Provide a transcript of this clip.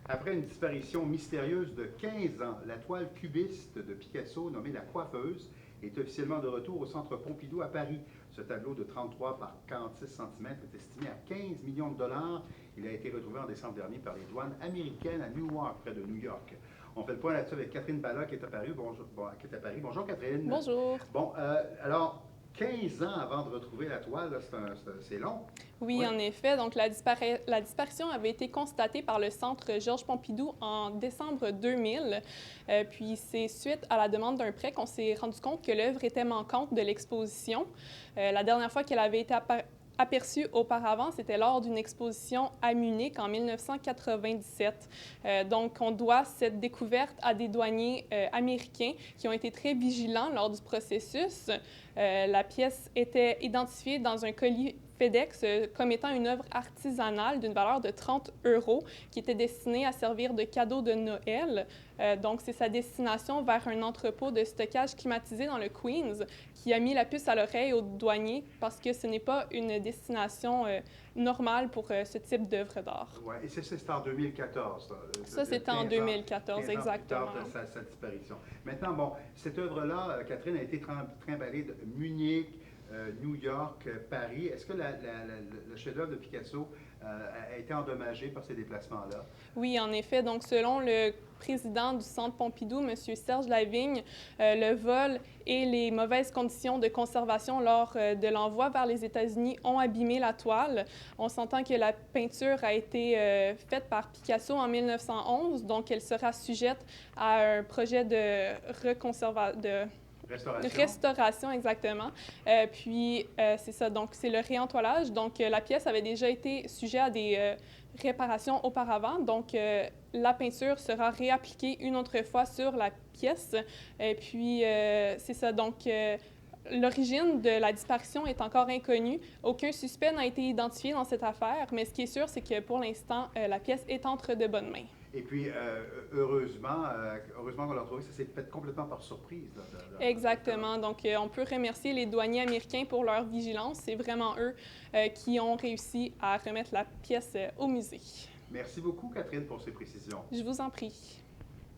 Après une disparition mystérieuse de 15 ans, la toile cubiste de Picasso, nommée La Coiffeuse, est officiellement de retour au Centre Pompidou à Paris. Ce tableau de 33 par 46 cm est estimé à 15 millions de dollars. Il a été retrouvé en décembre dernier par les douanes américaines à Newark, près de New York. On fait le point là-dessus avec Catherine Bala qui est à Paris. Qui est à Paris. Bonjour Catherine. Bonjour. Bon, alors, 15 ans avant de retrouver la toile, c'est long. Oui, Oui. en effet. Donc, la disparition avait été constatée par le Centre Georges Pompidou en décembre 2000. Puis, c'est suite à la demande d'un prêt qu'on s'est rendu compte que l'œuvre était manquante de l'exposition. La dernière fois qu'elle avait été aperçue auparavant, c'était lors d'une exposition à Munich en 1997. Donc, on doit cette découverte à des douaniers américains qui ont été très vigilants lors du processus. La pièce était identifiée dans un colis FedEx comme étant une œuvre artisanale d'une valeur de 30 € qui était destinée à servir de cadeau de Noël. Donc, c'est sa destination vers un entrepôt de stockage climatisé dans le Queens qui a mis la puce à l'oreille aux douaniers parce que ce n'est pas une destination normale pour ce type d'œuvre d'art. Oui, et c'est en 2014. Ça, c'était en 2014, exactement. Plus tard, sa disparition. Maintenant, bon, cette œuvre-là, Catherine, a été trimballée de Munich, New York, Paris. Est-ce que le chef-d'œuvre de Picasso a été endommagé par ces déplacements-là? Oui, en effet. Donc, selon le président du Centre Pompidou, M. Serge Lavigne, le vol et les mauvaises conditions de conservation lors de l'envoi vers les États-Unis ont abîmé la toile. On s'entend que la peinture a été faite par Picasso en 1911, donc elle sera sujette à un projet de restauration, exactement. C'est ça, donc c'est le réentoilage. Donc, la pièce avait déjà été sujet à des réparations auparavant. Donc, la peinture sera réappliquée une autre fois sur la pièce. C'est ça, donc... L'origine de la disparition est encore inconnue. Aucun suspect n'a été identifié dans cette affaire, mais ce qui est sûr, c'est que pour l'instant, la pièce est entre de bonnes mains. Et puis, heureusement qu'on l'a retrouvé, ça s'est fait complètement par surprise. Exactement. Donc, on peut remercier les douaniers américains pour leur vigilance. C'est vraiment eux qui ont réussi à remettre la pièce au musée. Merci beaucoup, Catherine, pour ces précisions. Je vous en prie.